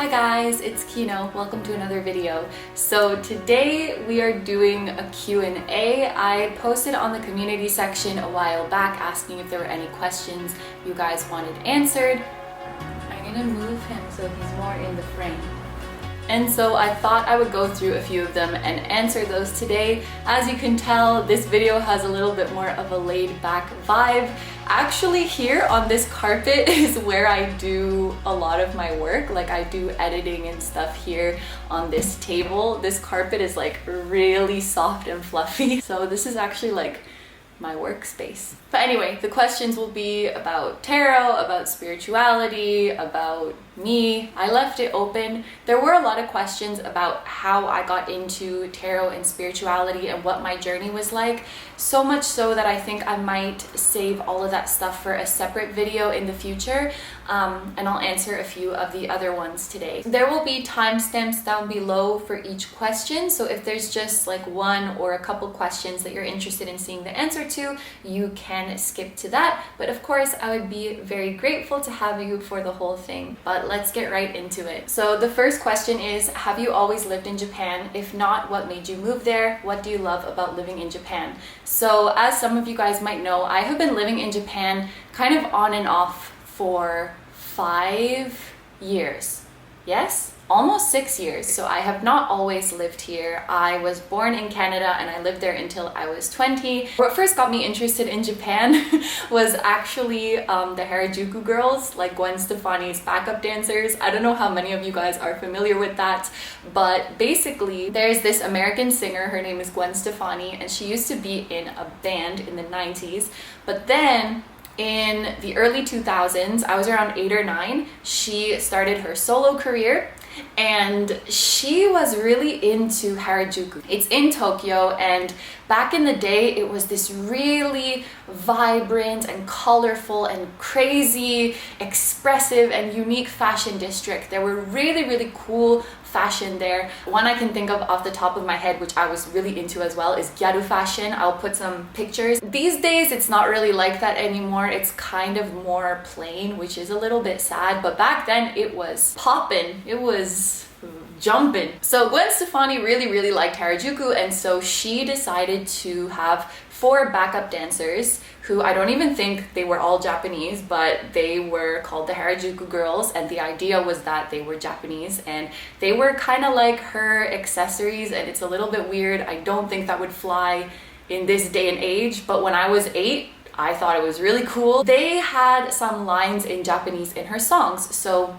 Hi guys, it's Kino. Welcome to another video. So today we are doing a Q&A. I posted on the community section a while back asking if there were any questions you guys wanted answered. I'm gonna move him so he's more in the frame. And so I thought I would go through a few of them and answer those today. As you can tell, this video has a little bit more of a laid back vibe. Actually, here on this carpet is where I do a lot of my work. Like, I do editing and stuff here on this table. This carpet is like really soft and fluffy. So this is actually like my workspace. But anyway, the questions will be about tarot, about spirituality, about me. I left it open. There were a lot of questions about how I got into tarot and spirituality and what my journey was like. So much so that I think I might save all of that stuff for a separate video in the future. And I'll answer a few of the other ones today. There will be timestamps down below for each question. So if there's just like one or a couple questions that you're interested in seeing the answer to, you can skip to that. But of course, I would be very grateful to have you for the whole thing. But let's get right into it. So the first question is, have you always lived in Japan? If not, what made you move there? What do you love about living in Japan? So as some of you guys might know, I have been living in Japan kind of on and off for 5 years. Yes? Almost 6 years. So I have not always lived here. I was born in Canada and I lived there until I was 20. What first got me interested in Japan was actually the Harajuku girls, like Gwen Stefani's backup dancers. I don't know how many of you guys are familiar with that, but basically there's this American singer, her name is Gwen Stefani, and she used to be in a band in the 90s, but then in the early 2000s, I was around 8 or 9, she started her solo career and she was really into Harajuku. It's in Tokyo, and back in the day it was this really vibrant and colorful and crazy, expressive and unique fashion district. There were really cool fashion there. One I can think of off the top of my head, which I was really into as well, is gyaru fashion. I'll put some pictures. These days it's not really like that anymore. It's kind of more plain, which is a little bit sad, but back then it was poppin'. It was jumping. So Gwen Stefani really liked Harajuku, and so she decided to have 4 backup dancers who I don't even think they were all Japanese, but they were called the Harajuku girls, and the idea was that they were Japanese and they were kind of like her accessories, and it's a little bit weird. I don't think that would fly in this day and age, but when I was 8, I thought it was really cool. They had some lines in Japanese in her songs, so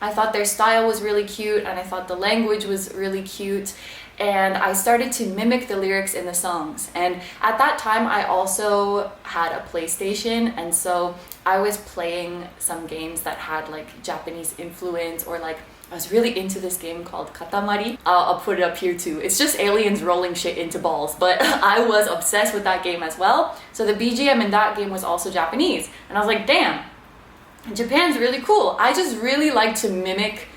I thought their style was really cute and I thought the language was really cute, and I started to mimic the lyrics in the songs. And at that time I also had a PlayStation, and so I was playing some games that had like Japanese influence, or like I was really into this game called Katamari. I'll put it up here too. It's just aliens rolling shit into balls, but I was obsessed with that game as well. So the BGM in that game was also Japanese, and I was like, damn, Japan's really cool. I just really like to mimic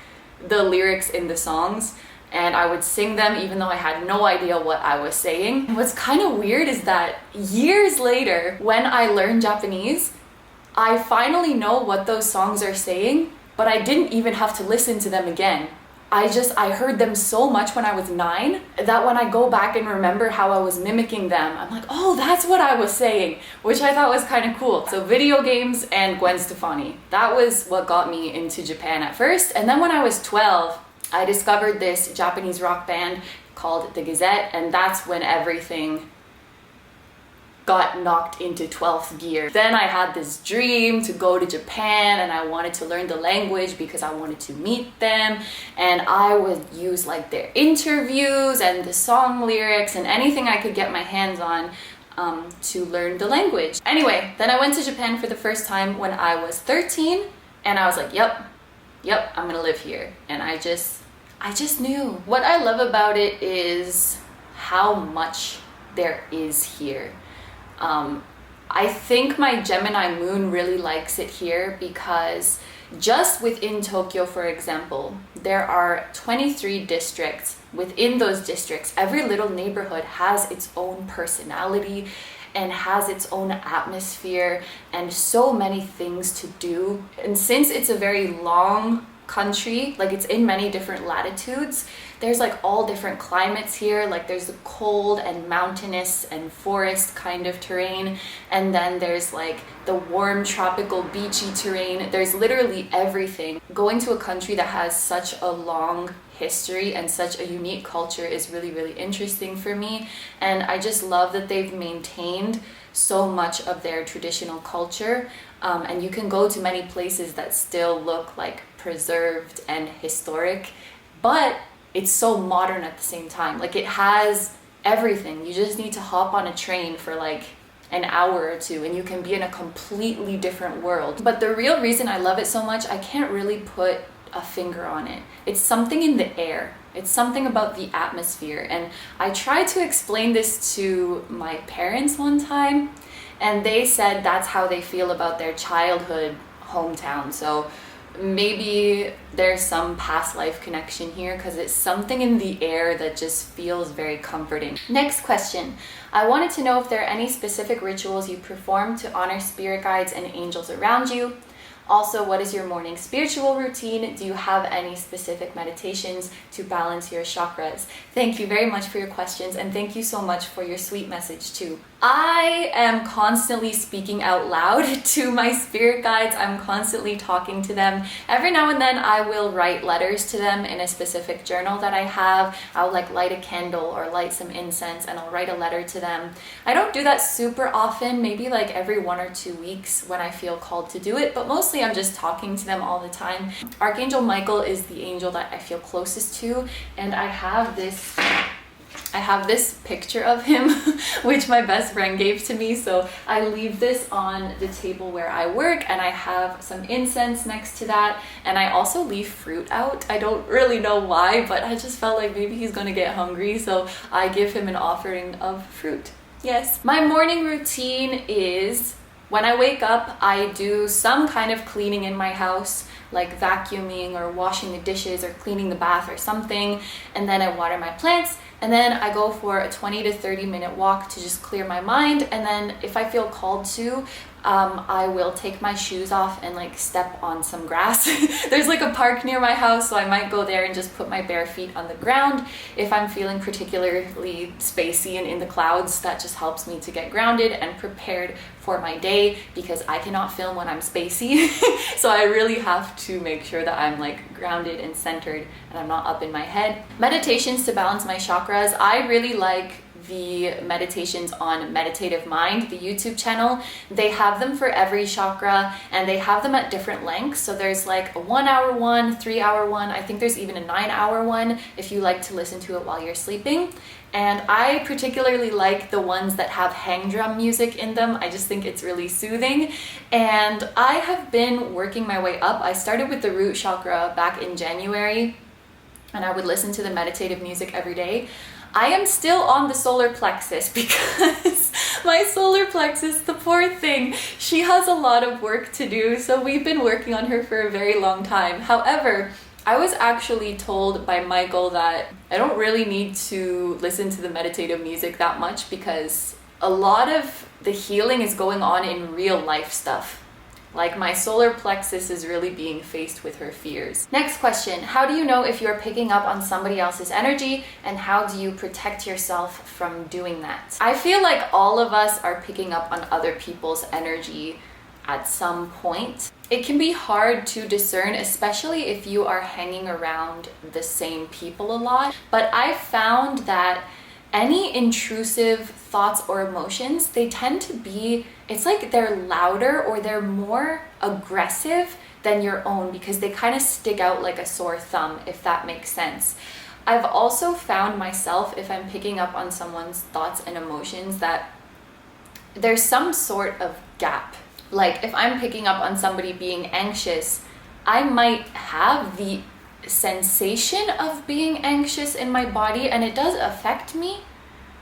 the lyrics in the songs, and I would sing them even though I had no idea what I was saying. And what's kind of weird is that years later, when I learned Japanese, I finally know what those songs are saying, but I didn't even have to listen to them again. I heard them so much when I was 9 that when I go back and remember how I was mimicking them, I'm like, oh, that's what I was saying, which I thought was kind of cool. So video games and Gwen Stefani, that was what got me into Japan at first. And then when I was 12, I discovered this Japanese rock band called the Gazette, and that's when everything got knocked into 12th gear. Then I had this dream to go to Japan, and I wanted to learn the language because I wanted to meet them, and I would use like their interviews and the song lyrics and anything I could get my hands on to learn the language. Anyway, then I went to Japan for the first time when I was 13, and I was like, yep, I'm gonna live here. And I just knew. What I love about it is how much there is here. I think my Gemini moon really likes it here because just within Tokyo, for example, there are 23 districts. Within those districts, every little neighborhood has its own personality and has its own atmosphere and so many things to do. And since it's a very long country, like it's in many different latitudes. There's like all different climates here, like there's the cold and mountainous and forest kind of terrain, and then there's like the warm tropical beachy terrain. There's literally everything. Going to a country that has such a long history and such a unique culture is really, really interesting for me, and I just love that they've maintained so much of their traditional culture, and you can go to many places that still look like preserved and historic, but it's so modern at the same time. Like it has everything. You just need to hop on a train for like an hour or two and you can be in a completely different world. But the real reason I love it so much, I can't really put a finger on it. It's something in the air. It's something about the atmosphere. And I tried to explain this to my parents one time, and they said that's how they feel about their childhood hometown. So maybe there's some past life connection here, because it's something in the air that just feels very comforting. Next question. I wanted to know if there are any specific rituals you perform to honor spirit guides and angels around you. Also, what is your morning spiritual routine? Do you have any specific meditations to balance your chakras? Thank you very much for your questions, and thank you so much for your sweet message too. I am constantly speaking out loud to my spirit guides. I'm constantly talking to them. Every now and then I will write letters to them in a specific journal that I have. I'll like light a candle or light some incense and I'll write a letter to them. I don't do that super often, maybe like every 1 or 2 weeks when I feel called to do it, but mostly I'm just talking to them all the time. Archangel Michael is the angel that I feel closest to, and I have this picture of him which my best friend gave to me, so I leave this on the table where I work, and I have some incense next to that, and I also leave fruit out. I don't really know why, but I just felt like maybe he's gonna get hungry, so I give him an offering of fruit. Yes. My morning routine is, when I wake up, I do some kind of cleaning in my house, like vacuuming or washing the dishes or cleaning the bath or something, and then I water my plants, and then I go for a 20 to 30 minute walk to just clear my mind, and then if I feel called to, I will take my shoes off and like step on some grass. There's like a park near my house, so I might go there and just put my bare feet on the ground. If I'm feeling particularly spacey and in the clouds, that just helps me to get grounded and prepared for my day, because I cannot film when I'm spacey. So I really have to make sure that I'm like grounded and centered and I'm not up in my head. Meditations to balance my chakras. I really like the meditations on Meditative Mind, the YouTube channel. They have them for every chakra, and they have them at different lengths. So there's like a 1 hour one, 3 hour one. I think there's even a 9 hour one if you like to listen to it while you're sleeping. And I particularly like the ones that have hang drum music in them. I just think it's really soothing. And I have been working my way up. I started with the root chakra back in January, and I would listen to the meditative music every day. I am still on the solar plexus because my solar plexus, the poor thing, she has a lot of work to do. So we've been working on her for a very long time. However, I was actually told by Michael that I don't really need to listen to the meditative music that much, because a lot of the healing is going on in real life stuff. Like my solar plexus is really being faced with her fears. Next question. How do you know if you're picking up on somebody else's energy, and how do you protect yourself from doing that? I feel like all of us are picking up on other people's energy at some point. It can be hard to discern, especially if you are hanging around the same people a lot. But I've found that any intrusive thoughts or emotions, they tend to be, it's like they're louder or they're more aggressive than your own, because they kind of stick out like a sore thumb, if that makes sense. I've also found myself, if I'm picking up on someone's thoughts and emotions, that there's some sort of gap. Like if I'm picking up on somebody being anxious, I might have the sensation of being anxious in my body, and it does affect me,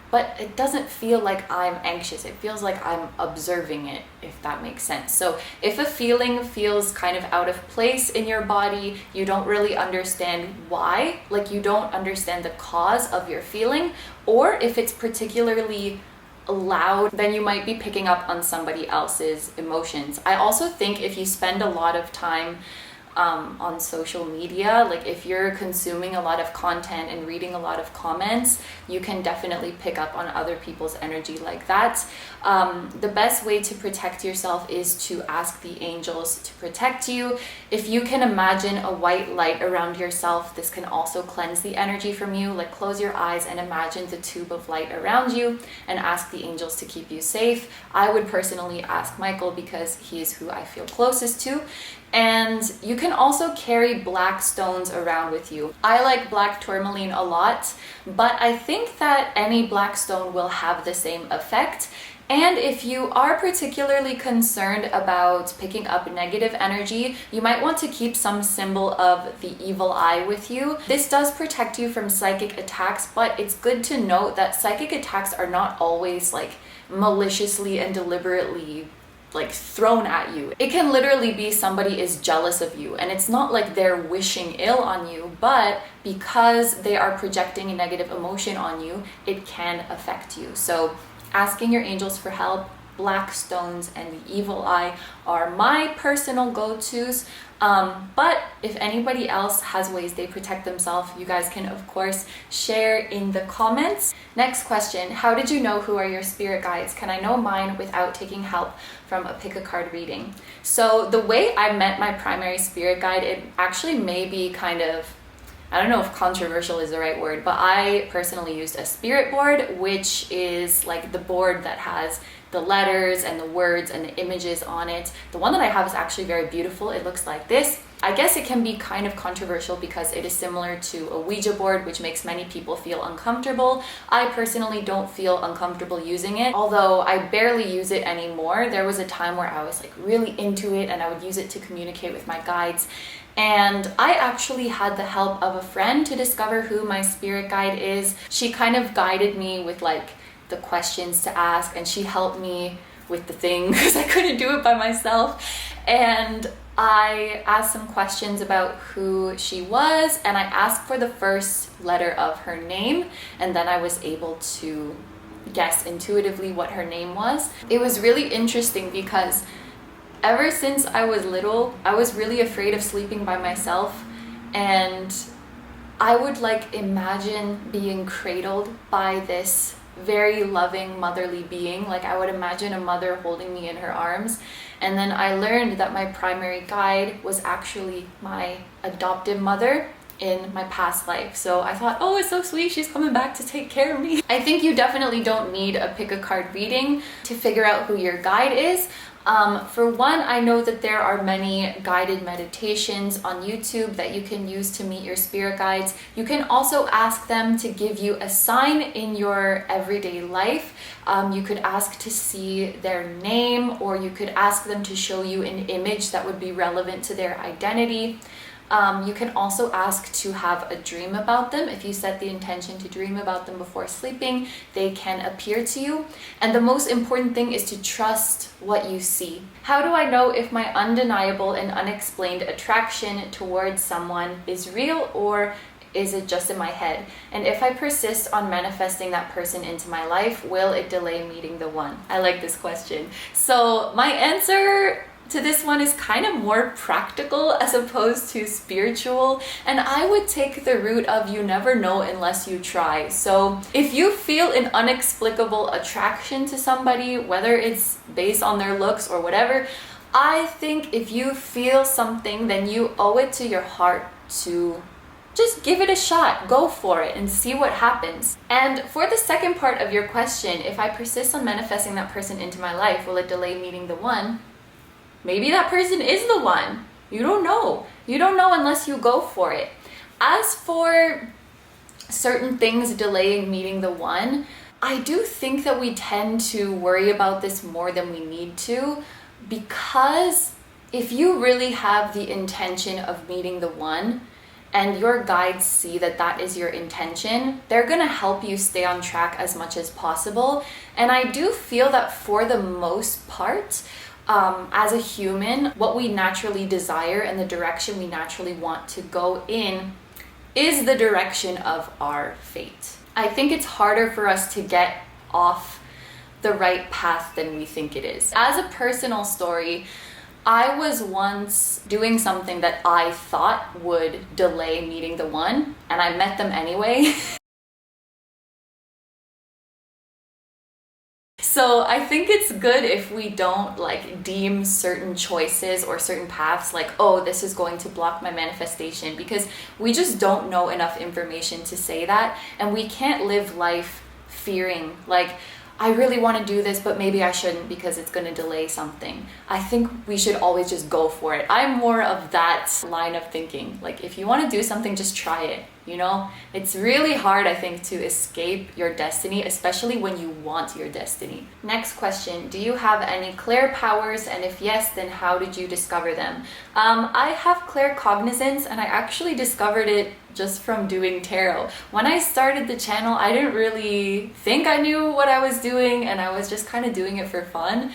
but it doesn't feel like I'm anxious. It feels like I'm observing it, if that makes sense. So if a feeling feels kind of out of place in your body, you don't really understand why, like you don't understand the cause of your feeling, or if it's particularly loud, then you might be picking up on somebody else's emotions. I also think if you spend a lot of time on social media. Like if you're consuming a lot of content and reading a lot of comments, you can definitely pick up on other people's energy like that. The best way to protect yourself is to ask the angels to protect you. If you can imagine a white light around yourself, this can also cleanse the energy from you. Like close your eyes and imagine the tube of light around you and ask the angels to keep you safe. I would personally ask Michael because he is who I feel closest to. And you can also carry black stones around with you. I like black tourmaline a lot, but I think that any black stone will have the same effect. And if you are particularly concerned about picking up negative energy, you might want to keep some symbol of the evil eye with you. This does protect you from psychic attacks, but it's good to note that psychic attacks are not always like maliciously and deliberately like thrown at you. It can literally be somebody is jealous of you, and it's not like they're wishing ill on you, but because they are projecting a negative emotion on you, it can affect you. So asking your angels for help, black stones, and the evil eye are my personal go-tos. But if anybody else has ways they protect themselves, you guys can of course share in the comments. Next question, how did you know who are your spirit guides? Can I know mine without taking help from a pick a card reading? So the way I met my primary spirit guide, it actually may be kind of, I don't know if controversial is the right word, but I personally used a spirit board, which is like the board that has the letters and the words and the images on it. The one that I have is actually very beautiful. It looks like this. I guess it can be kind of controversial because it is similar to a Ouija board, which makes many people feel uncomfortable. I personally don't feel uncomfortable using it, although I barely use it anymore. There was a time where I was like really into it and I would use it to communicate with my guides. And I actually had the help of a friend to discover who my spirit guide is. She kind of guided me with like the questions to ask, and she helped me with the thing because I couldn't do it by myself. And I asked some questions about who she was, and I asked for the first letter of her name, and then I was able to guess intuitively what her name was. It was really interesting because ever since I was little, I was really afraid of sleeping by myself, and I would like imagine being cradled by this very loving motherly being. Like I would imagine a mother holding me in her arms. And then I learned that my primary guide was actually my adoptive mother in my past life. So I thought, oh, it's so sweet, she's coming back to take care of me. I think you definitely don't need a pick a card reading to figure out who your guide is. For one, I know that there are many guided meditations on YouTube that you can use to meet your spirit guides. You can also ask them to give you a sign in your everyday life. You could ask to see their name, or you could ask them to show you an image that would be relevant to their identity. You can also ask to have a dream about them. If you set the intention to dream about them before sleeping, they can appear to you. And the most important thing is to trust what you see. How do I know if my undeniable and unexplained attraction towards someone is real, or is it just in my head? And if I persist on manifesting that person into my life, will it delay meeting the one? I like this question. So my answer to this one is kind of more practical as opposed to spiritual, and I would take the route of you never know unless you try. So if you feel an unexplicable attraction to somebody, whether it's based on their looks or whatever, I think if you feel something, then you owe it to your heart to just give it a shot, go for it and see what happens. And for the second part of your question, if I persist on manifesting that person into my life, will it delay meeting the one? Maybe that person is the one. You don't know. You don't know unless you go for it. As for certain things delaying meeting the one, I do think that we tend to worry about this more than we need to, because if you really have the intention of meeting the one and your guides see that that is your intention, they're gonna help you stay on track as much as possible. And I do feel that for the most part, as a human, what we naturally desire and the direction we naturally want to go in is the direction of our fate. I think it's harder for us to get off the right path than we think it is. As a personal story, I was once doing something that I thought would delay meeting the one, and I met them anyway. So I think it's good if we don't like deem certain choices or certain paths like, oh, this is going to block my manifestation, because we just don't know enough information to say that, and we can't live life fearing like, I really want to do this, but maybe I shouldn't because it's going to delay something. I think we should always just go for it. I'm more of that line of thinking. Like, if you want to do something, just try it. You know, it's really hard, I think, to escape your destiny, especially when you want your destiny. Next question, do you have any clair powers? And if yes, then how did you discover them? I have claircognizance, and I actually discovered it just from doing tarot. When I started the channel, I didn't really think I knew what I was doing, and I was just kind of doing it for fun.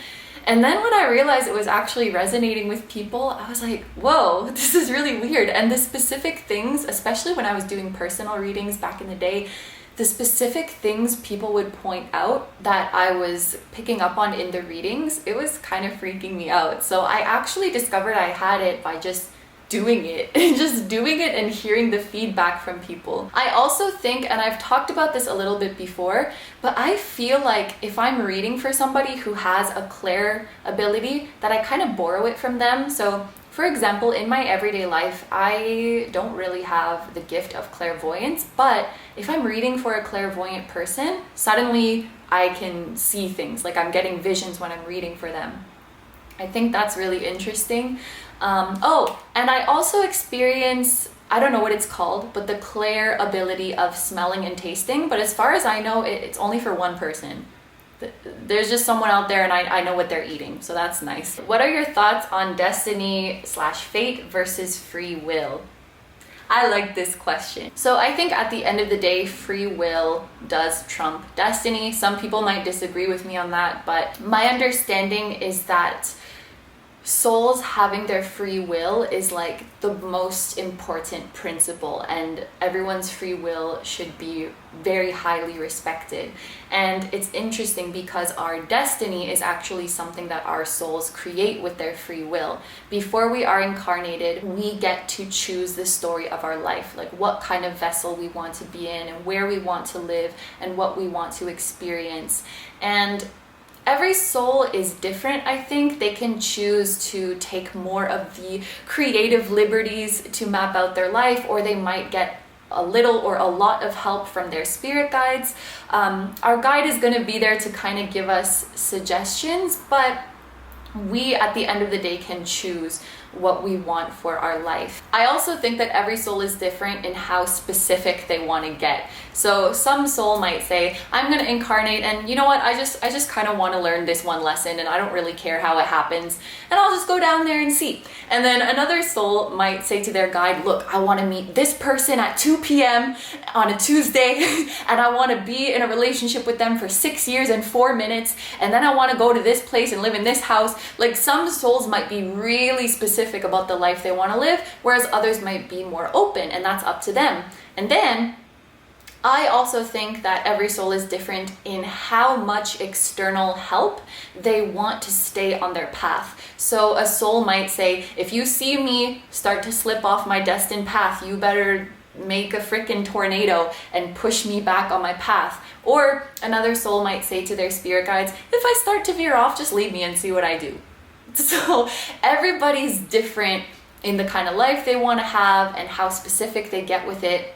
And then when I realized it was actually resonating with people, I was like, whoa, this is really weird. And the specific things, especially when I was doing personal readings back in the day, the specific things people would point out that I was picking up on in the readings, it was kind of freaking me out. So I actually discovered I had it by just doing it and hearing the feedback from people. I also think, and I've talked about this a little bit before, but I feel like if I'm reading for somebody who has a clair ability, that I kind of borrow it from them. So for example, in my everyday life, I don't really have the gift of clairvoyance, but if I'm reading for a clairvoyant person, suddenly I can see things, like I'm getting visions when I'm reading for them. I think that's really interesting. Oh, and I also experience, I don't know what it's called, but the clair ability of smelling and tasting. But as far as I know, it's only for one person. There's just someone out there and I know what they're eating, so that's nice. What are your thoughts on destiny/fate versus free will? I like this question. So I think at the end of the day, free will does trump destiny. Some people might disagree with me on that, but my understanding is that souls having their free will is like the most important principle, and everyone's free will should be very highly respected. And it's interesting because our destiny is actually something that our souls create with their free will. Before we are incarnated, we get to choose the story of our life, like what kind of vessel we want to be in and where we want to live and what we want to experience. And every soul is different, I think. They can choose to take more of the creative liberties to map out their life, or they might get a little or a lot of help from their spirit guides. Our guide is going to be there to kind of give us suggestions, but we, at the end of the day, can choose what we want for our life. I also think that every soul is different in how specific they want to get. So some soul might say, I'm going to incarnate, and you know what, I just kind of want to learn this one lesson, and I don't really care how it happens, and I'll just go down there and see. And then another soul might say to their guide, look, I want to meet this person at 2 p.m. on a Tuesday, and I want to be in a relationship with them for 6 years and 4 minutes, and then I want to go to this place and live in this house. Like, some souls might be really specific about the life they want to live, whereas others might be more open, and that's up to them. And then I also think that every soul is different in how much external help they want to stay on their path. So a soul might say, if you see me start to slip off my destined path, you better make a freaking tornado and push me back on my path. Or another soul might say to their spirit guides, if I start to veer off, just leave me and see what I do. So everybody's different in the kind of life they want to have and how specific they get with it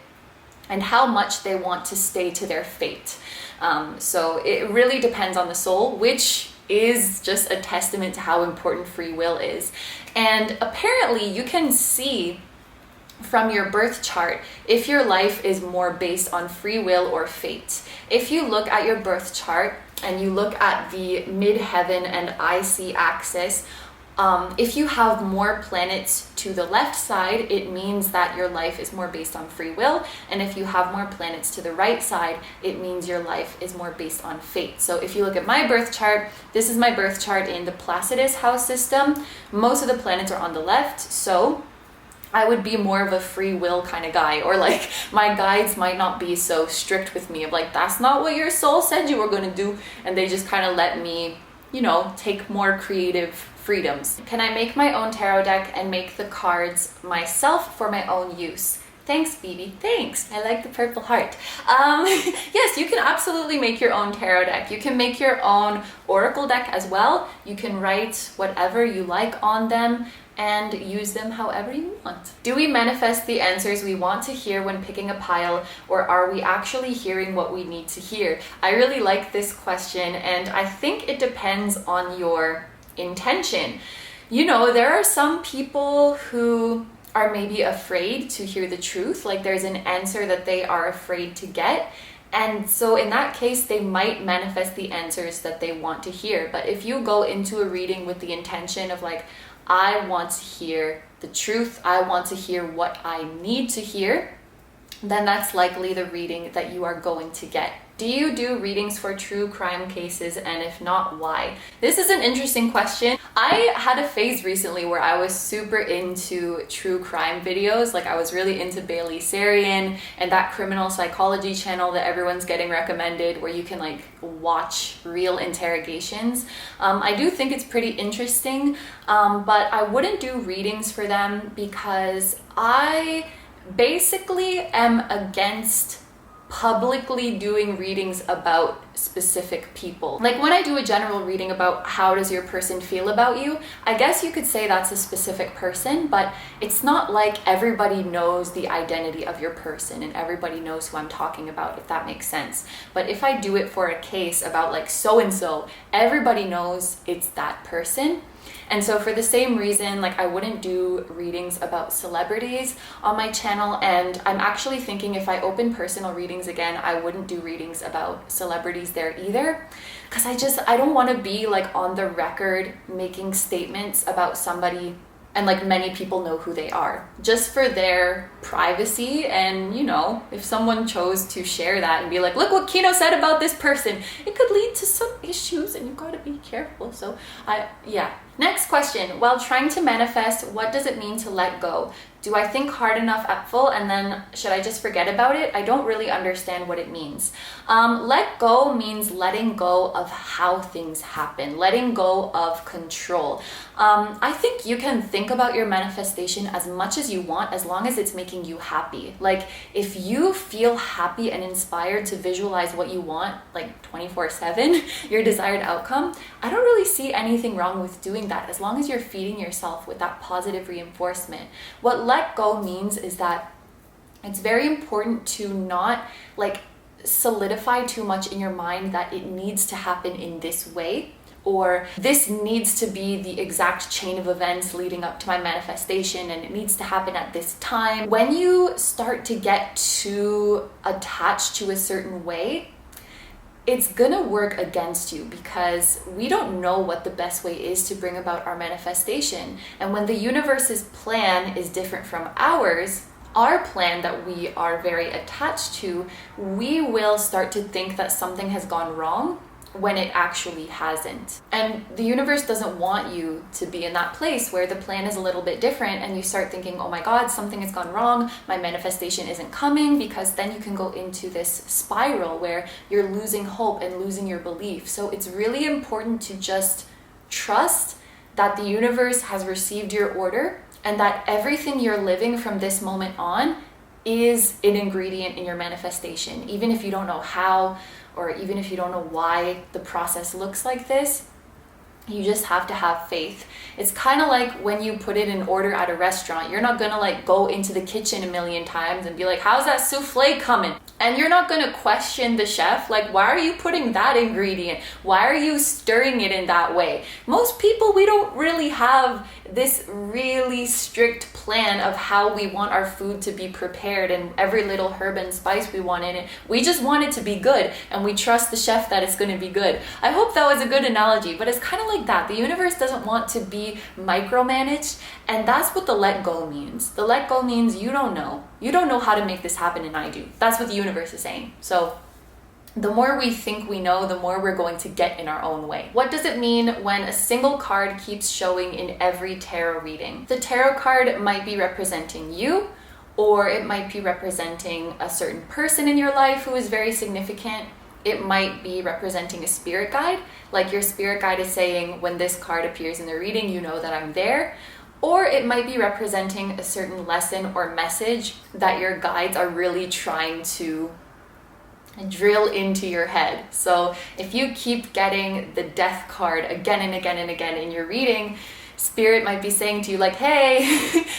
and how much they want to stay to their fate. So it really depends on the soul, which is just a testament to how important free will is. And apparently you can see from your birth chart if your life is more based on free will or fate. If you look at your birth chart and you look at the midheaven and IC axis, if you have more planets to the left side, it means that your life is more based on free will. And if you have more planets to the right side, it means your life is more based on fate. So if you look at my birth chart, this is my birth chart in the Placidus house system. Most of the planets are on the left, so I would be more of a free will kind of guy, or like my guides might not be so strict with me of like, that's not what your soul said you were going to do, and they just kind of let me take more creative freedoms. Can I make my own tarot deck and make the cards myself for my own use? Thanks, Phoebe. Thanks. I like the purple heart. Yes, you can absolutely make your own tarot deck. You can make your own oracle deck as well. You can write whatever you like on them and use them however you want. Do we manifest the answers we want to hear when picking a pile, or are we actually hearing what we need to hear? I really like this question, and I think it depends on your intention. There are some people who are maybe afraid to hear the truth, like there's an answer that they are afraid to get. And so in that case, they might manifest the answers that they want to hear. But if you go into a reading with the intention of like, I want to hear the truth, I want to hear what I need to hear, then that's likely the reading that you are going to get. Do you do readings for true crime cases, and if not, why? This is an interesting question. I had a phase recently where I was super into true crime videos. Like I was really into Bailey Sarian and that criminal psychology channel that everyone's getting recommended, where you can like watch real interrogations. I do think it's pretty interesting, but I wouldn't do readings for them because I basically am against publicly doing readings about specific people. Like when I do a general reading about how does your person feel about you, I guess you could say that's a specific person, but it's not like everybody knows the identity of your person and everybody knows who I'm talking about, if that makes sense. But if I do it for a case about like so-and-so, everybody knows it's that person. And so for the same reason, like I wouldn't do readings about celebrities on my channel, and I'm actually thinking if I open personal readings again, I wouldn't do readings about celebrities there either, because I don't want to be like on the record making statements about somebody and like many people know who they are, just for their privacy. And if someone chose to share that and be like, look what KINO said about this person, it could lead to some issues and you gotta be careful. So yeah. Next question. While trying to manifest, what does it mean to let go? Do I think hard enough at full and then should I just forget about it? I don't really understand what it means. Let go means letting go of how things happen, letting go of control. I think you can think about your manifestation as much as you want, as long as it's making you happy. Like if you feel happy and inspired to visualize what you want, like 24/7, your desired outcome, I don't really see anything wrong with doing that, as long as you're feeding yourself with that positive reinforcement. What let go means is that it's very important to not like solidify too much in your mind that it needs to happen in this way, or this needs to be the exact chain of events leading up to my manifestation and it needs to happen at this time. When you start to get too attached to a certain way, it's gonna work against you, because we don't know what the best way is to bring about our manifestation. And when the universe's plan is different from ours, our plan that we are very attached to, we will start to think that something has gone wrong when it actually hasn't. And the universe doesn't want you to be in that place where the plan is a little bit different and you start thinking, oh my God, something has gone wrong, my manifestation isn't coming, because then you can go into this spiral where you're losing hope and losing your belief. So it's really important to just trust that the universe has received your order and that everything you're living from this moment on is an ingredient in your manifestation. Even if you don't know how, or even if you don't know why the process looks like this, you just have to have faith. It's kind of like when you put in an order at a restaurant. You're not gonna like go into the kitchen a million times and be like, how's that souffle coming? And you're not gonna question the chef, like, why are you putting that ingredient? Why are you stirring it in that way? Most people, we don't really have this really strict plan of how we want our food to be prepared and every little herb and spice we want in it. We just want it to be good and we trust the chef that it's gonna be good. I hope that was a good analogy, but it's kind of like that. The universe doesn't want to be micromanaged, and that's what the let go means. The let go means you don't know. You don't know how to make this happen, and I do. That's what the universe is saying. So the more we think we know, the more we're going to get in our own way. What does it mean when a single card keeps showing in every tarot reading? The tarot card might be representing you, or it might be representing a certain person in your life who is very significant, it might be representing a spirit guide, like your spirit guide is saying, when this card appears in the reading, you know that I'm there. Or it might be representing a certain lesson or message that your guides are really trying to drill into your head. So if you keep getting the death card again and again and again in your reading, Spirit might be saying to you like, hey,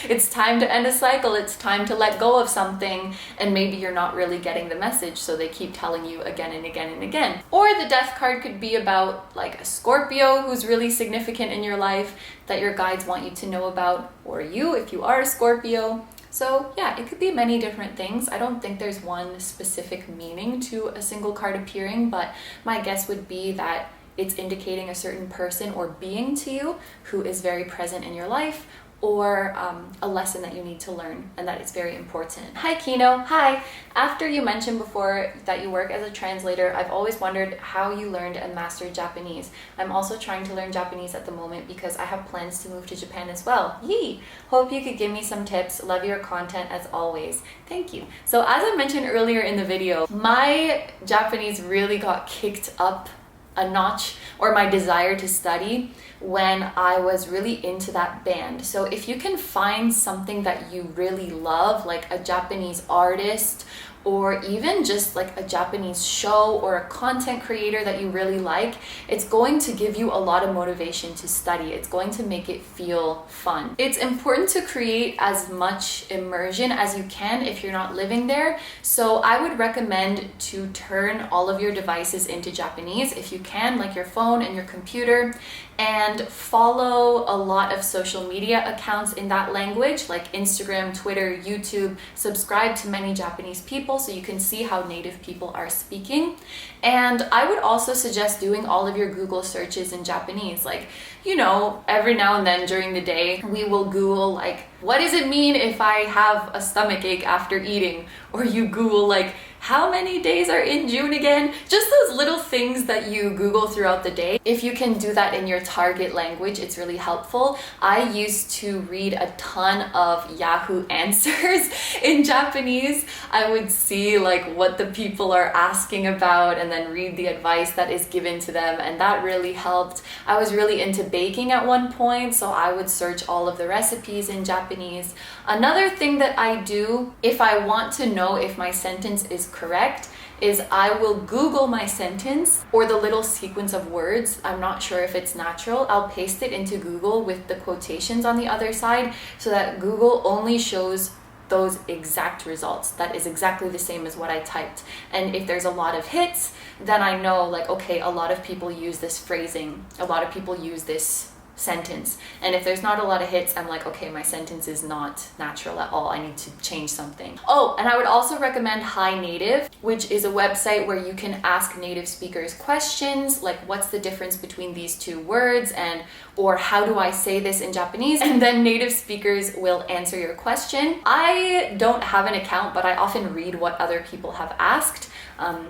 it's time to end a cycle, it's time to let go of something, and maybe you're not really getting the message, so they keep telling you again and again and again. Or the death card could be about like a Scorpio who's really significant in your life that your guides want you to know about, or you if you are a Scorpio. So yeah, it could be many different things. I don't think there's one specific meaning to a single card appearing, but my guess would be that it's indicating a certain person or being to you who is very present in your life, or a lesson that you need to learn and that it's very important. Hi Kino, hi! After you mentioned before that you work as a translator, I've always wondered how you learned and mastered Japanese. I'm also trying to learn Japanese at the moment because I have plans to move to Japan as well. Yee! Hope you could give me some tips. Love your content as always. Thank you. So as I mentioned earlier in the video, my Japanese really got kicked up a notch, or my desire to study, when I was really into that band. So if you can find something that you really love, like a Japanese artist, or even just like a Japanese show or a content creator that you really like, it's going to give you a lot of motivation to study. It's going to make it feel fun. It's important to create as much immersion as you can if you're not living there. So I would recommend to turn all of your devices into Japanese if you can, like your phone and your computer, and follow a lot of social media accounts in that language, like Instagram, Twitter, YouTube. Subscribe to many Japanese people so you can see how native people are speaking. And I would also suggest doing all of your Google searches in Japanese. Like, you know, every now and then during the day, we will Google like, what does it mean if I have a stomach ache after eating? Or you Google like, how many days are in June again? Just those little things that you Google throughout the day. If you can do that in your target language, it's really helpful. I used to read a ton of Yahoo Answers in Japanese. I would see like what the people are asking about and then read the advice that is given to them, and that really helped. I was really into baking at one point, so I would search all of the recipes in Japanese. Another thing that I do if I want to know if my sentence is correct is I will Google my sentence or the little sequence of words. I'm not sure if it's natural. I'll paste it into Google with the quotations on the other side so that Google only shows those exact results. That is exactly the same as what I typed. And if there's a lot of hits, then I know like, okay, a lot of people use this phrasing. A lot of people use this sentence. And if there's not a lot of hits, I'm like, okay, my sentence is not natural at all. I need to change something. Oh, and I would also recommend Hi Native, which is a website where you can ask native speakers questions, like what's the difference between these two words, and or how do I say this in Japanese? And then native speakers will answer your question. I don't have an account, but I often read what other people have asked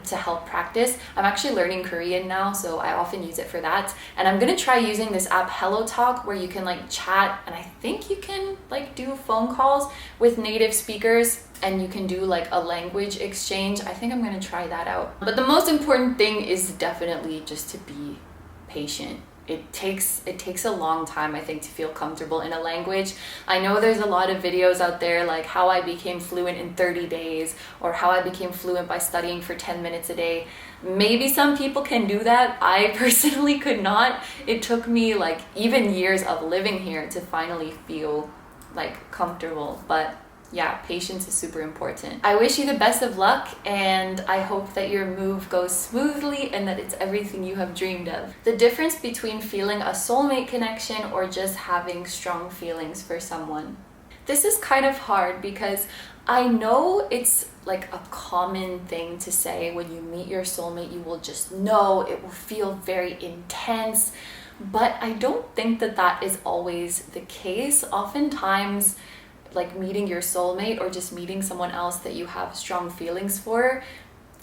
to help practice. I'm actually learning Korean now, so I often use it for that. And I'm gonna try using this app Hello Talk, where you can like chat, and I think you can like do phone calls with native speakers, and you can do like a language exchange. I think I'm gonna try that out. But the most important thing is definitely just to be patient. It takes a long time, I think, to feel comfortable in a language. I know there's a lot of videos out there like how I became fluent in 30 days or how I became fluent by studying for 10 minutes a day. Maybe some people can do that. I personally could not. It took me like even years of living here to finally feel like comfortable. But yeah, patience is super important. I wish you the best of luck, and I hope that your move goes smoothly and that it's everything you have dreamed of. The difference between feeling a soulmate connection or just having strong feelings for someone. This is kind of hard because I know it's like a common thing to say when you meet your soulmate, you will just know, it will feel very intense, but I don't think that that is always the case. Oftentimes, like meeting your soulmate or just meeting someone else that you have strong feelings for,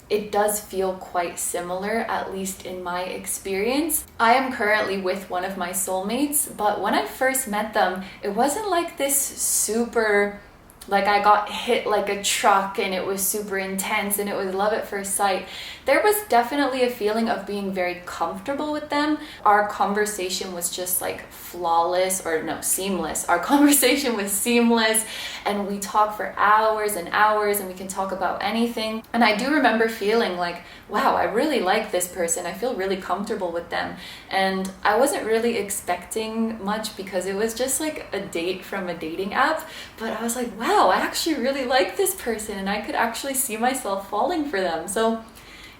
it does feel quite similar, at least in my experience. I am currently with one of my soulmates, but when I first met them, it wasn't like this super like I got hit like a truck and it was super intense and it was love at first sight. There was definitely a feeling of being very comfortable with them. Our conversation was just like flawless, or no, seamless. Our conversation was seamless, and we talked for hours and hours, and we can talk about anything. And I do remember feeling like, wow, I really like this person. I feel really comfortable with them. And I wasn't really expecting much because it was just like a date from a dating app. But I was like, wow, I actually really like this person, and I could actually see myself falling for them. So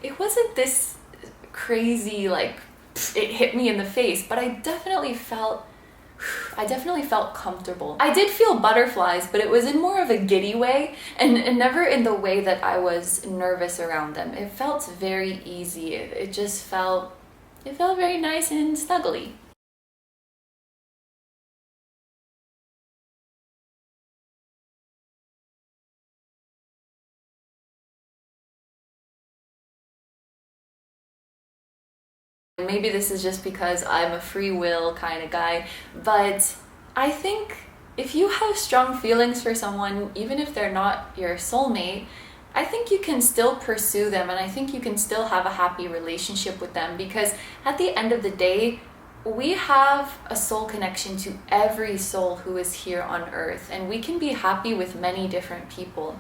it wasn't this crazy, like, it hit me in the face, but I definitely felt comfortable. I did feel butterflies, but it was in more of a giddy way, and never in the way that I was nervous around them. It felt very easy. It felt very nice and snuggly. Maybe this is just because I'm a free will kind of guy, but I think if you have strong feelings for someone, even if they're not your soulmate, I think you can still pursue them, and I think you can still have a happy relationship with them, because at the end of the day, we have a soul connection to every soul who is here on earth, and we can be happy with many different people.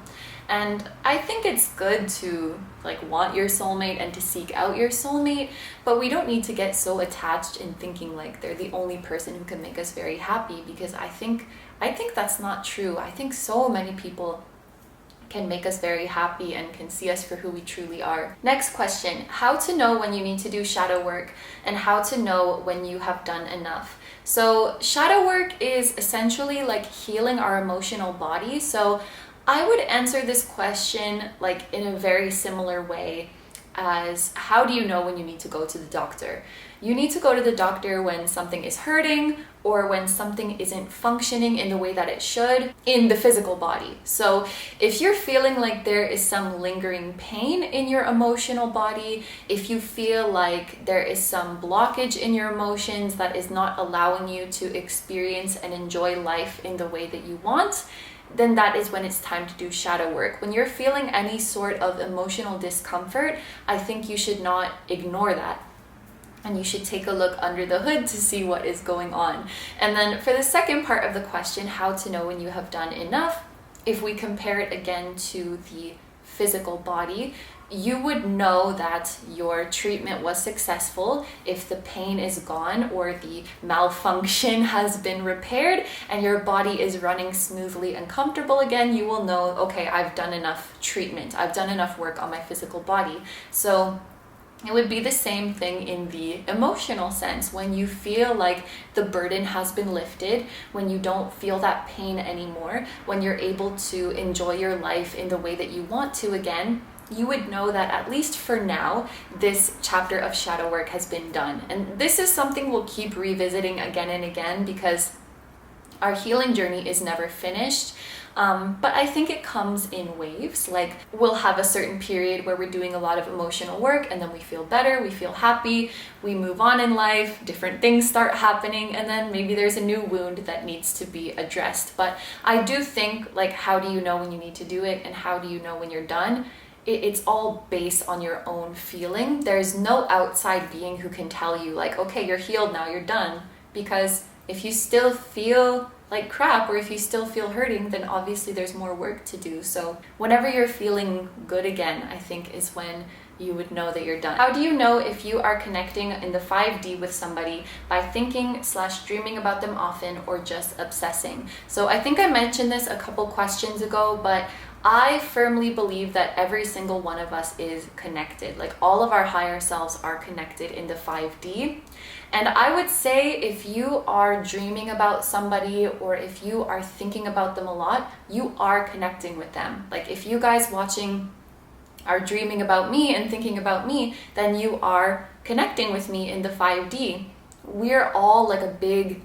And I think it's good to like want your soulmate and to seek out your soulmate, but we don't need to get so attached in thinking like they're the only person who can make us very happy, because I think that's not true. I think so many people can make us very happy and can see us for who we truly are. Next question, how to know when you need to do shadow work and how to know when you have done enough. So shadow work is essentially like healing our emotional body. So I would answer this question like in a very similar way as how do you know when you need to go to the doctor? You need to go to the doctor when something is hurting or when something isn't functioning in the way that it should in the physical body. So if you're feeling like there is some lingering pain in your emotional body, if you feel like there is some blockage in your emotions that is not allowing you to experience and enjoy life in the way that you want, then that is when it's time to do shadow work. When you're feeling any sort of emotional discomfort, I think you should not ignore that. And you should take a look under the hood to see what is going on. And then for the second part of the question, how to know when you have done enough, if we compare it again to the physical body, you would know that your treatment was successful if the pain is gone or the malfunction has been repaired and your body is running smoothly and comfortable again. You will know, okay, I've done enough treatment. I've done enough work on my physical body. So it would be the same thing in the emotional sense. When you feel like the burden has been lifted, when you don't feel that pain anymore, when you're able to enjoy your life in the way that you want to again, you would know that at least for now, this chapter of shadow work has been done. And this is something we'll keep revisiting again and again because our healing journey is never finished. But I think it comes in waves. Like we'll have a certain period where we're doing a lot of emotional work and then we feel better, we feel happy, we move on in life, different things start happening, and then maybe there's a new wound that needs to be addressed. But I do think like, how do you know when you need to do it and how do you know when you're done? It's all based on your own feeling. There's no outside being who can tell you like, okay, you're healed now, you're done. Because if you still feel like crap or if you still feel hurting, then obviously there's more work to do. So whenever you're feeling good again, I think is when you would know that you're done. How do you know if you are connecting in the 5D with somebody? By thinking/dreaming about them often or just obsessing. So I think I mentioned this a couple questions ago, but I firmly believe that every single one of us is connected. Like all of our higher selves are connected in the 5D. And I would say if you are dreaming about somebody or if you are thinking about them a lot, you are connecting with them. Like if you guys watching are dreaming about me and thinking about me, then you are connecting with me in the 5D. We're all like a big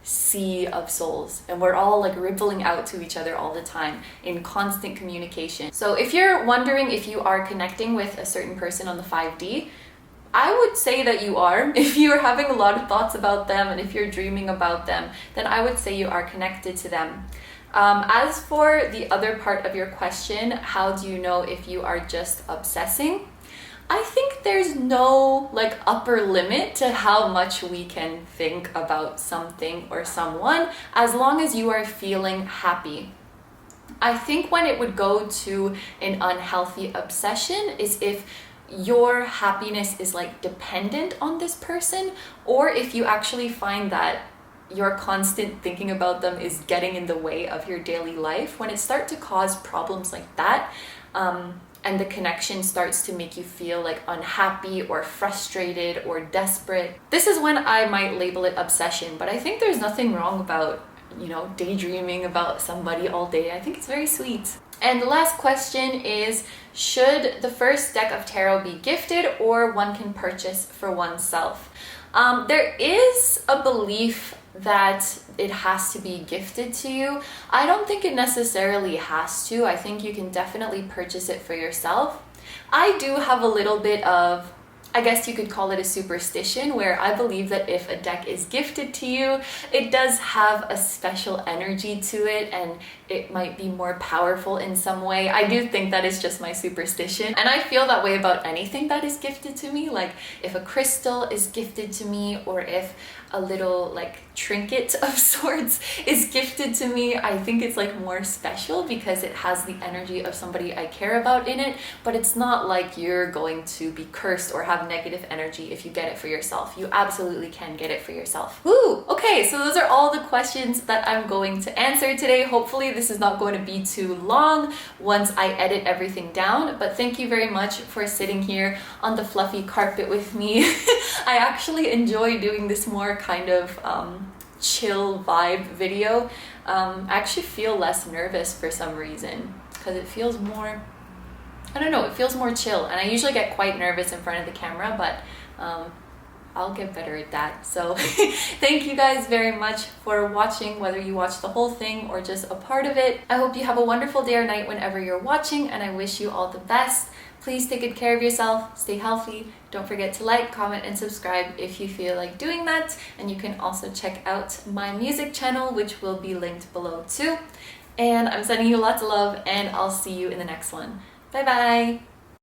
sea of souls and we're all like rippling out to each other all the time in constant communication. So if you're wondering if you are connecting with a certain person on the 5D, I would say that you are. If you're having a lot of thoughts about them and if you're dreaming about them, then I would say you are connected to them. As for the other part of your question, how do you know if you are just obsessing? I think there's no like upper limit to how much we can think about something or someone, as long as you are feeling happy. I think when it would go to an unhealthy obsession is if your happiness is like dependent on this person, or if you actually find that your constant thinking about them is getting in the way of your daily life. When it starts to cause problems like that, and the connection starts to make you feel like unhappy or frustrated or desperate, this is when I might label it obsession. But I think there's nothing wrong about, daydreaming about somebody all day. I think it's very sweet. And the last question is, should the first deck of tarot be gifted or one can purchase for oneself? There is a belief that it has to be gifted to you. I don't think it necessarily has to. I think you can definitely purchase it for yourself. I do have a little bit of, I guess you could call it a superstition, where I believe that if a deck is gifted to you, it does have a special energy to it and it might be more powerful in some way. I do think that is just my superstition. And I feel that way about anything that is gifted to me. Like if a crystal is gifted to me, or if a little like trinket of sorts is gifted to me, I think it's like more special because it has the energy of somebody I care about in it. But it's not like you're going to be cursed or have negative energy if you get it for yourself. You absolutely can get it for yourself. Woo! Okay, so those are all the questions that I'm going to answer today. Hopefully this is not going to be too long once I edit everything down, but thank you very much for sitting here on the fluffy carpet with me. I actually enjoy doing this more kind of chill vibe video. I actually feel less nervous for some reason because it feels more, I don't know, it feels more chill. And I usually get quite nervous in front of the camera, but I'll get better at that. So thank you guys very much for watching, whether you watch the whole thing or just a part of it. I hope you have a wonderful day or night whenever you're watching, and I wish you all the best. Please take good care of yourself, stay healthy. Don't forget to like, comment, and subscribe if you feel like doing that. And you can also check out my music channel, which will be linked below too. And I'm sending you lots of love, and I'll see you in the next one. Bye bye!